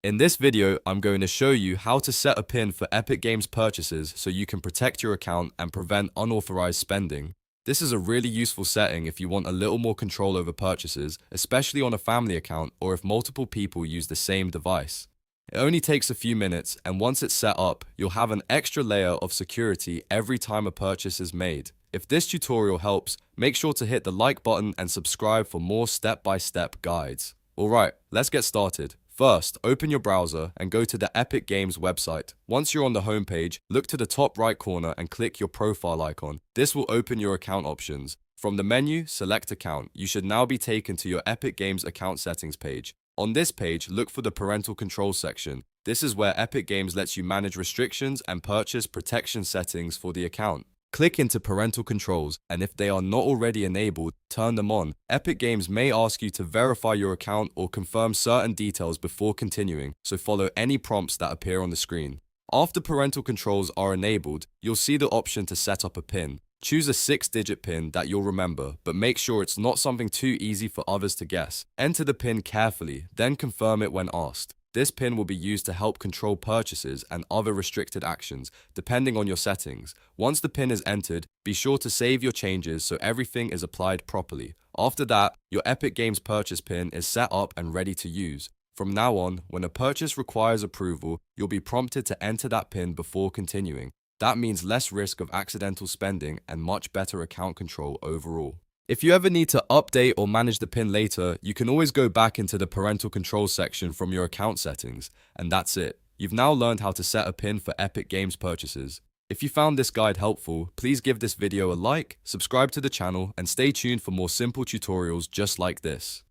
In this video, I'm going to show you how to set a PIN for Epic Games purchases so you can protect your account and prevent unauthorized spending. This is a really useful setting if you want a little more control over purchases, especially on a family account or if multiple people use the same device. It only takes a few minutes, and once it's set up, you'll have an extra layer of security every time a purchase is made. If this tutorial helps, make sure to hit the like button and subscribe for more step-by-step guides. Alright, let's get started. First, open your browser and go to the Epic Games website. Once you're on the homepage, look to the top right corner and click your profile icon. This will open your account options. From the menu, select Account. You should now be taken to your Epic Games account settings page. On this page, look for the Parental Controls section. This is where Epic Games lets you manage restrictions and purchase protection settings for the account. Click into Parental Controls, and if they are not already enabled, turn them on. Epic Games may ask you to verify your account or confirm certain details before continuing, so follow any prompts that appear on the screen. After Parental Controls are enabled, you'll see the option to set up a PIN. Choose a 6-digit PIN that you'll remember, but make sure it's not something too easy for others to guess. Enter the PIN carefully, then confirm it when asked. This PIN will be used to help control purchases and other restricted actions, depending on your settings. Once the PIN is entered, be sure to save your changes so everything is applied properly. After that, your Epic Games purchase PIN is set up and ready to use. From now on, when a purchase requires approval, you'll be prompted to enter that PIN before continuing. That means less risk of accidental spending and much better account control overall. If you ever need to update or manage the PIN later, you can always go back into the Parental Controls section from your account settings, and that's it. You've now learned how to set a PIN for Epic Games purchases. If you found this guide helpful, please give this video a like, subscribe to the channel, and stay tuned for more simple tutorials just like this.